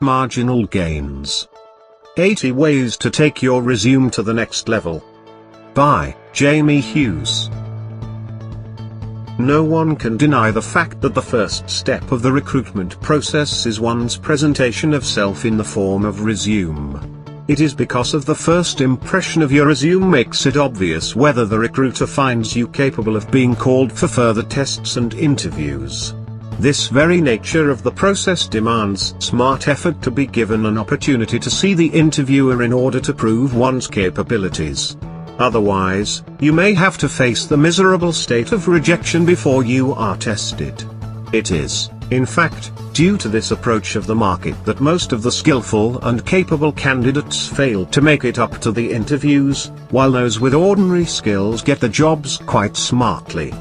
Marginal gains. 80 ways to take your resume to the next level. By Jamie Hughes. No one can deny the fact that the first step of the recruitment process is one's presentation of self in the form of resume. It is because of the first impression of your resume makes it obvious whether the recruiter finds you capable of being called for further tests and interviews. This very nature of the process demands smart effort to be given an opportunity to see the interviewer in order to prove one's capabilities. Otherwise, you may have to face the miserable state of rejection before you are tested. It is, in fact, due to this approach of the market that most of the skillful and capable candidates fail to make it up to the interviews, while those with ordinary skills get the jobs quite smartly.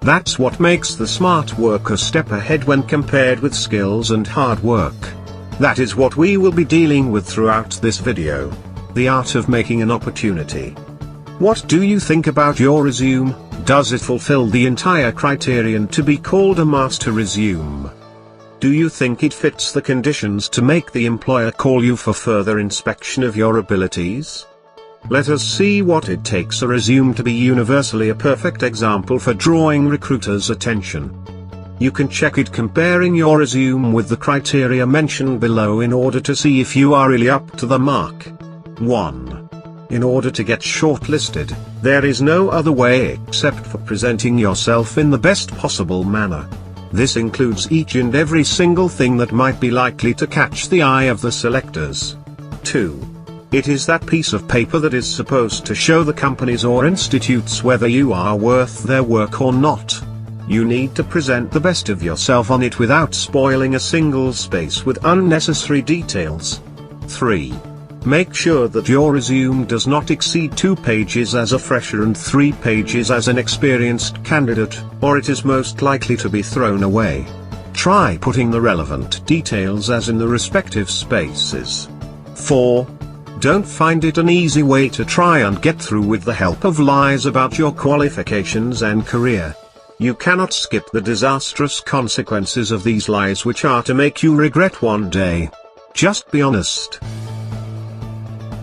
That's what makes the smart work a step ahead when compared with skills and hard work. That is what we will be dealing with throughout this video. The art of making an opportunity. What do you think about your resume? Does it fulfill the entire criterion to be called a master resume? Do you think it fits the conditions to make the employer call you for further inspection of your abilities? Let us see what it takes a resume to be universally a perfect example for drawing recruiters' attention. You can check it comparing your resume with the criteria mentioned below in order to see if you are really up to the mark. 1. In order to get shortlisted, there is no other way except for presenting yourself in the best possible manner. This includes each and every single thing that might be likely to catch the eye of the selectors. 2. It is that piece of paper that is supposed to show the companies or institutes whether you are worth their work or not. You need to present the best of yourself on it without spoiling a single space with unnecessary details. 3. Make sure that your resume does not exceed 2 pages as a fresher and 3 pages as an experienced candidate, or it is most likely to be thrown away. Try putting the relevant details as in the respective spaces. 4. Don't find it an easy way to try and get through with the help of lies about your qualifications and career. You cannot skip the disastrous consequences of these lies, which are to make you regret one day. Just be honest.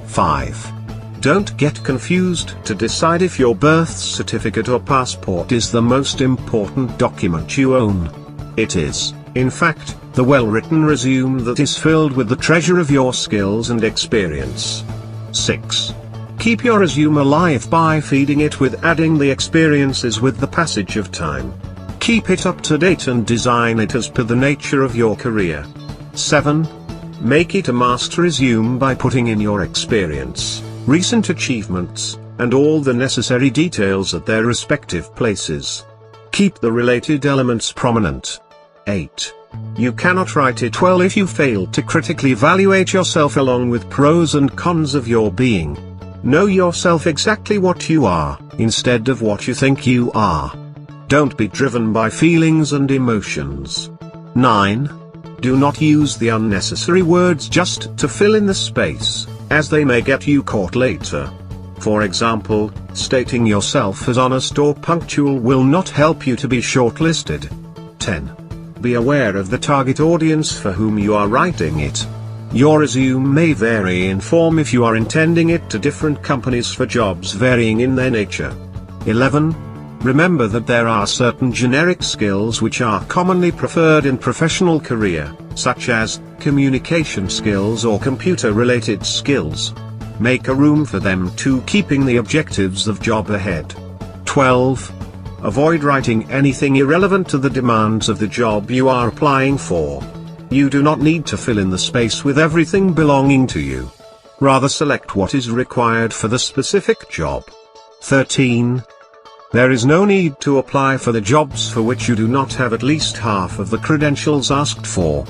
5. Don't get confused to decide if your birth certificate or passport is the most important document you own. It is, in fact, the well-written resume that is filled with the treasure of your skills and experience. 6. Keep your resume alive by feeding it with adding the experiences with the passage of time. Keep it up to date and design it as per the nature of your career. 7. Make it a master resume by putting in your experience, recent achievements, and all the necessary details at their respective places. Keep the related elements prominent. 8. You cannot write it well if you fail to critically evaluate yourself along with pros and cons of your being. Know yourself exactly what you are, instead of what you think you are. Don't be driven by feelings and emotions. 9. Do not use the unnecessary words just to fill in the space, as they may get you caught later. For example, stating yourself as honest or punctual will not help you to be shortlisted. 10. Be aware of the target audience for whom you are writing it. Your resume may vary in form if you are intending it to different companies for jobs varying in their nature. 11. Remember that there are certain generic skills which are commonly preferred in professional career, such as communication skills or computer-related skills. Make a room for them too, keeping the objectives of job ahead. 12. Avoid writing anything irrelevant to the demands of the job you are applying for. You do not need to fill in the space with everything belonging to you. Rather select what is required for the specific job. 13. There is no need to apply for the jobs for which you do not have at least half of the credentials asked for.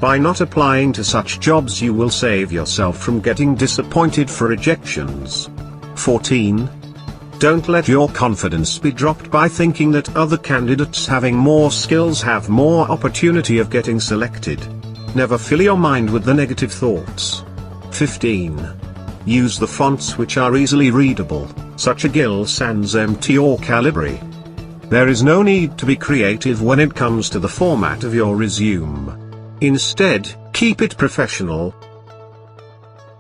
By not applying to such jobs, you will save yourself from getting disappointed for rejections. 14. Don't let your confidence be dropped by thinking that other candidates having more skills have more opportunity of getting selected. Never fill your mind with the negative thoughts. 15. Use the fonts which are easily readable, such as Gill Sans MT or Calibri. There is no need to be creative when it comes to the format of your resume. Instead, Keep it professional.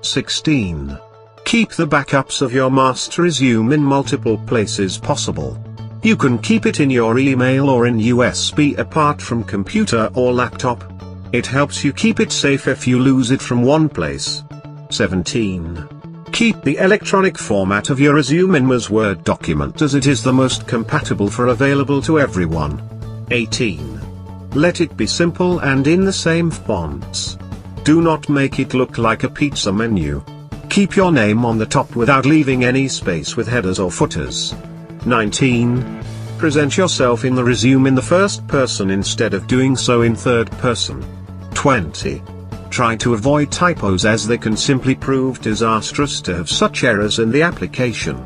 16. Keep the backups of your master resume in multiple places possible. You can keep it in your email or in USB apart from computer or laptop. It helps you keep it safe if you lose it from one place. 17. Keep the electronic format of your resume in as Word document as it is the most compatible for available to everyone. 18. Let it be simple and in the same fonts. Do not make it look like a pizza menu. Keep your name on the top without leaving any space with headers or footers. 19. Present yourself in the resume in the first person instead of doing so in third person. 20. Try to avoid typos as they can simply prove disastrous to have such errors in the application.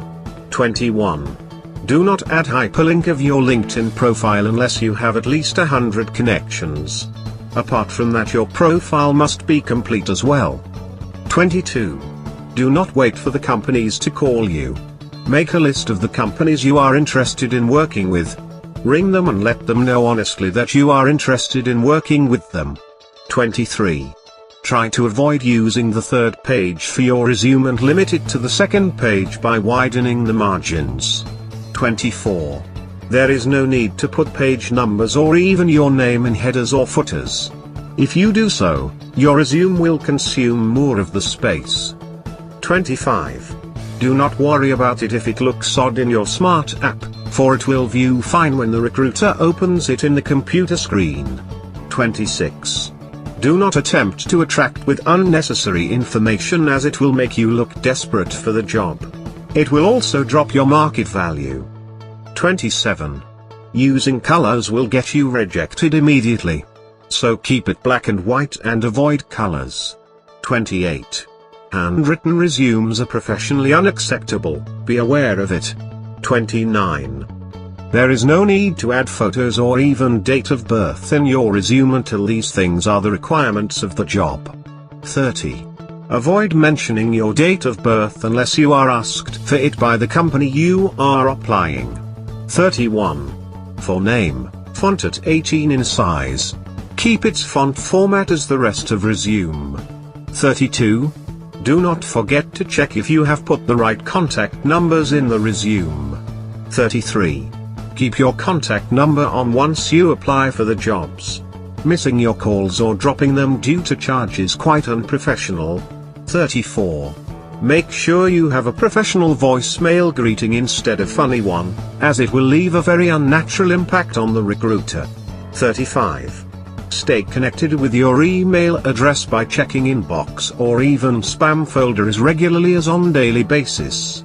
21. Do not add hyperlink of your LinkedIn profile unless you have at least 100 connections. Apart from that, your profile must be complete as well. 22. Do not wait for the companies to call you. Make a list of the companies you are interested in working with. Ring them and let them know honestly that you are interested in working with them. 23. Try to avoid using the third page for your resume and limit it to the second page by widening the margins. 24. There is no need to put page numbers or even your name in headers or footers. If you do so, your resume will consume more of the space. 25. Do not worry about it if it looks odd in your smart app, for it will view fine when the recruiter opens it in the computer screen. 26. Do not attempt to attract with unnecessary information as it will make you look desperate for the job. It will also drop your market value. 27. Using colors will get you rejected immediately. So keep it black and white and avoid colors. 28. Handwritten resumes are professionally unacceptable, be aware of it. 29. There is no need to add photos or even date of birth in your resume until these things are the requirements of the job. 30. Avoid mentioning your date of birth unless you are asked for it by the company you are applying. 31. For name, font at 18 in size. Keep its font format as the rest of resume. 32. Do not forget to check if you have put the right contact numbers in the resume. 33. Keep your contact number on once you apply for the jobs. Missing your calls or dropping them due to charge is quite unprofessional. 34. Make sure you have a professional voicemail greeting instead of funny one, as it will leave a very unnatural impact on the recruiter. 35. Stay connected with your email address by checking inbox or even spam folder as regularly as on daily basis.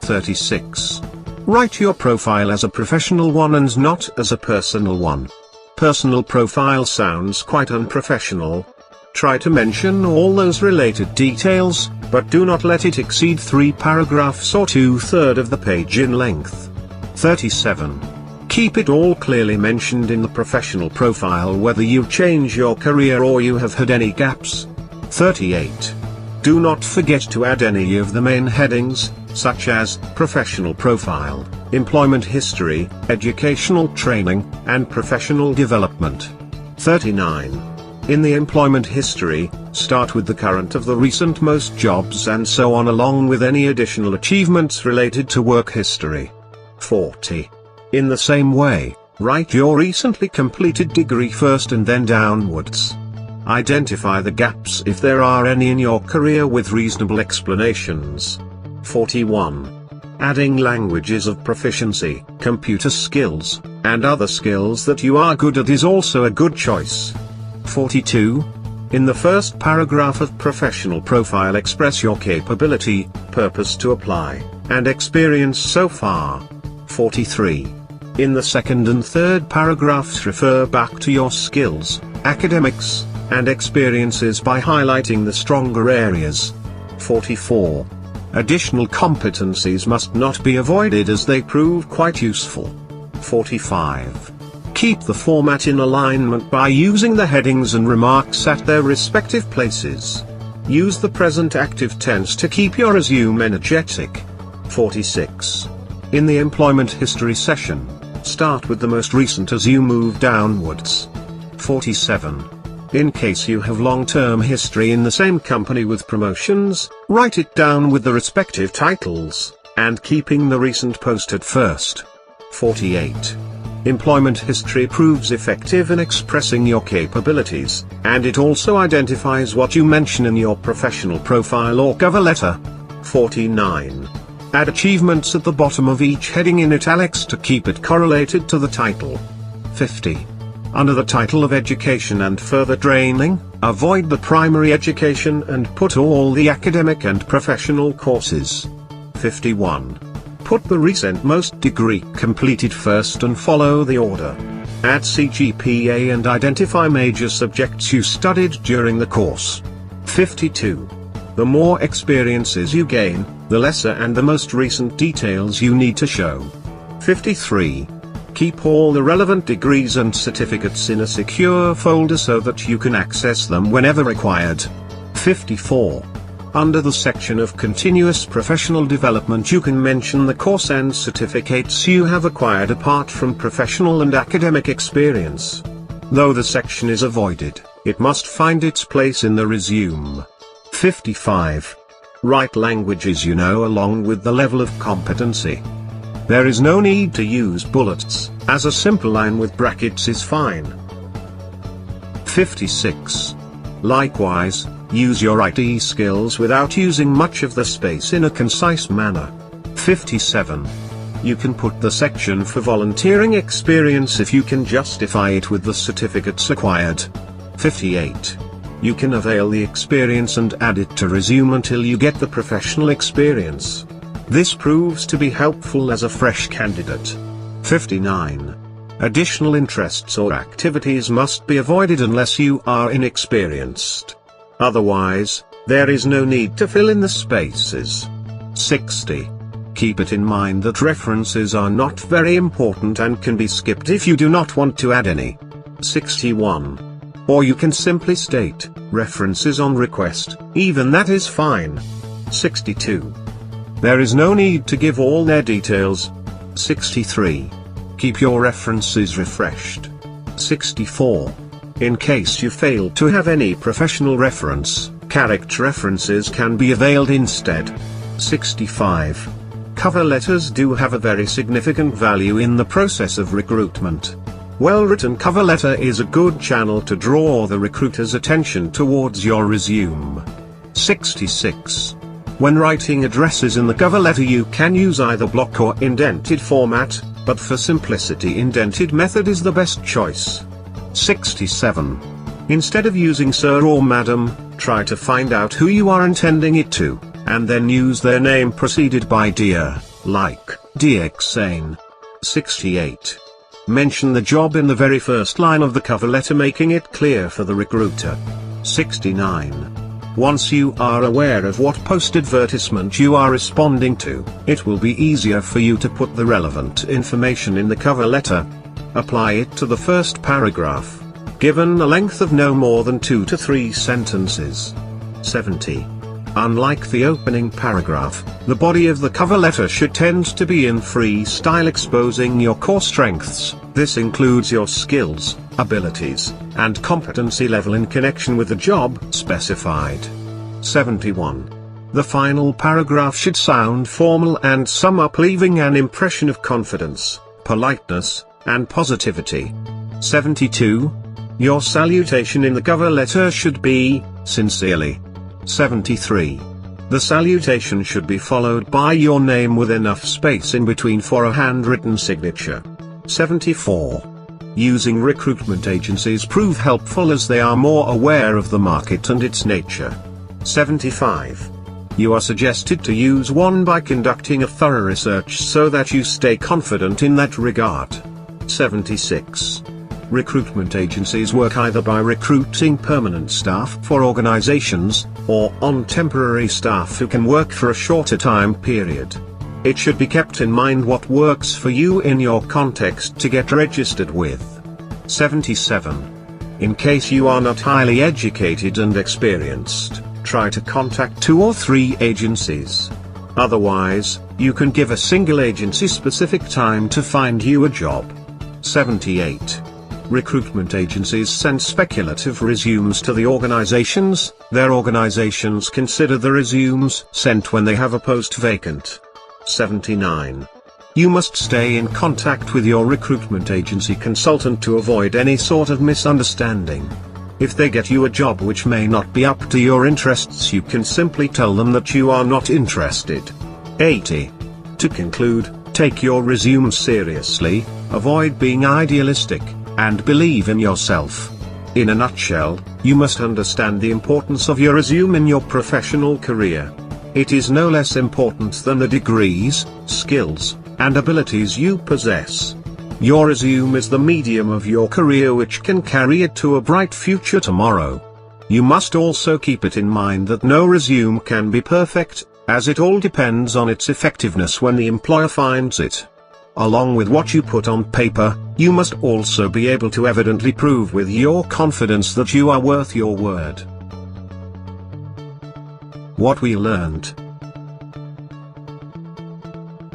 36. Write your profile as a professional one and not as a personal one. Personal profile sounds quite unprofessional. Try to mention all those related details, but do not let it exceed 3 paragraphs or 2/3 of the page in length. 37. Keep it all clearly mentioned in the professional profile whether you change your career or you have had any gaps. 38. Do not forget to add any of the main headings, such as professional profile, employment history, educational training, and professional development. 39. In the employment history, start with the current of the recent most jobs and so on along with any additional achievements related to work history. 40. In the same way, write your recently completed degree first and then downwards. Identify the gaps if there are any in your career with reasonable explanations. 41. Adding languages of proficiency, computer skills, and other skills that you are good at is also a good choice. 42. In the first paragraph of professional profile express your capability, purpose to apply, and experience so far. 43. In the second and third paragraphs refer back to your skills, academics, and experiences by highlighting the stronger areas. 44. Additional competencies must not be avoided as they prove quite useful. 45. Keep the format in alignment by using the headings and remarks at their respective places. Use the present active tense to keep your resume energetic. 46. In the employment history session, start with the most recent as you move downwards. 47. In case you have long-term history in the same company with promotions, write it down with the respective titles, and keeping the recent post at first. 48. Employment history proves effective in expressing your capabilities, and it also identifies what you mention in your professional profile or cover letter. 49. Add achievements at the bottom of each heading in italics to keep it correlated to the title. 50. Under the title of Education and Further Training, avoid the primary education and put all the academic and professional courses. 51. Put the recent degree completed first and follow the order. Add CGPA and identify major subjects you studied during the course. 52. The more experiences you gain, the lesser and the most recent details you need to show. 53. Keep all the relevant degrees and certificates in a secure folder so that you can access them whenever required. 54. Under the section of continuous professional development you can mention the course and certificates you have acquired apart from professional and academic experience. Though the section is avoided, it must find its place in the resume. 55. Write languages you know along with the level of competency. There is no need to use bullets, as a simple line with brackets is fine. 56. Likewise, use your IT skills without using much of the space in a concise manner. 57. You can put the section for volunteering experience if you can justify it with the certificates acquired. 58. You can avail the experience and add it to resume until you get the professional experience. This proves to be helpful as a fresh candidate. 59. Additional interests or activities must be avoided unless you are inexperienced. Otherwise, there is no need to fill in the spaces. 60. Keep it in mind that references are not very important and can be skipped if you do not want to add any. 61. Or you can simply state, references on request, even that is fine. 62. There is no need to give all their details. 63. Keep your references refreshed. 64. In case you fail to have any professional reference, character references can be availed instead. 65. Cover letters do have a very significant value in the process of recruitment. Well-written cover letter is a good channel to draw the recruiter's attention towards your resume. 66. When writing addresses in the cover letter you can use either block or indented format, but for simplicity indented method is the best choice. 67. Instead of using sir or madam, try to find out who you are intending it to, and then use their name preceded by dear, like, dear Xane. 68. Mention the job in the very first line of the cover letter, making it clear for the recruiter. 69. Once you are aware of what post advertisement you are responding to, it will be easier for you to put the relevant information in the cover letter. Apply it to the first paragraph, given a length of no more than 2 to 3 sentences. 70. Unlike the opening paragraph, the body of the cover letter should tend to be in freestyle, exposing your core strengths. This includes your skills, abilities, and competency level in connection with the job specified. 71. The final paragraph should sound formal and sum up, leaving an impression of confidence, politeness, and positivity. 72. Your salutation in the cover letter should be, sincerely. 73. The salutation should be followed by your name with enough space in between for a handwritten signature. 74. Using recruitment agencies prove helpful as they are more aware of the market and its nature. 75. You are suggested to use one by conducting a thorough research so that you stay confident in that regard. 76. Recruitment agencies work either by recruiting permanent staff for organizations, or on temporary staff who can work for a shorter time period. It should be kept in mind what works for you in your context to get registered with. 77. In case you are not highly educated and experienced, try to contact 2 or 3 agencies. Otherwise, you can give a single agency specific time to find you a job. 78. Recruitment agencies send speculative resumes to the organizations. Their organizations consider the resumes sent when they have a post vacant. 79. You must stay in contact with your recruitment agency consultant to avoid any sort of misunderstanding. If they get you a job which may not be up to your interests, you can simply tell them that you are not interested. 80. To conclude, take your resume seriously, avoid being idealistic, and believe in yourself. In a nutshell, you must understand the importance of your resume in your professional career. It is no less important than the degrees, skills, and abilities you possess. Your resume is the medium of your career which can carry it to a bright future tomorrow. You must also keep it in mind that no resume can be perfect, as it all depends on its effectiveness when the employer finds it. Along with what you put on paper, you must also be able to evidently prove with your confidence that you are worth your word. What we learned.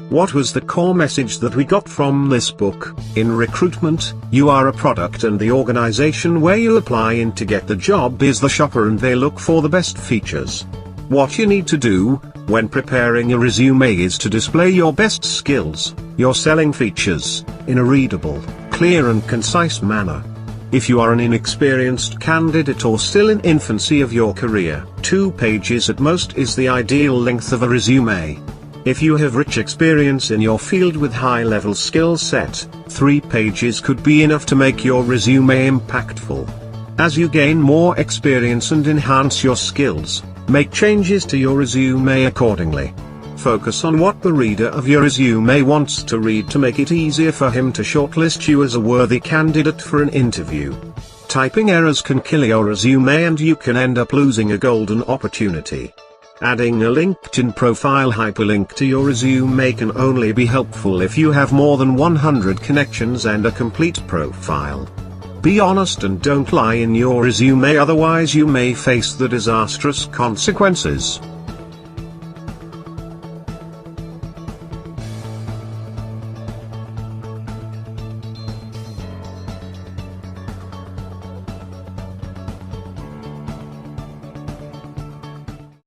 What was the core message that we got from this book? In recruitment, you are a product and the organization where you apply in to get the job is the shopper and they look for the best features. What you need to do, when preparing a resume is to display your best skills, your selling features, in a readable, clear and concise manner. If you are an inexperienced candidate or still in infancy of your career, 2 pages at most is the ideal length of a resume. If you have rich experience in your field with high-level skill set, 3 pages could be enough to make your resume impactful. As you gain more experience and enhance your skills, make changes to your resume accordingly. Focus on what the reader of your resume wants to read to make it easier for him to shortlist you as a worthy candidate for an interview. Typing errors can kill your resume and you can end up losing a golden opportunity. Adding a LinkedIn profile hyperlink to your resume can only be helpful if you have more than 100 connections and a complete profile. Be honest and don't lie in your resume, otherwise you may face the disastrous consequences.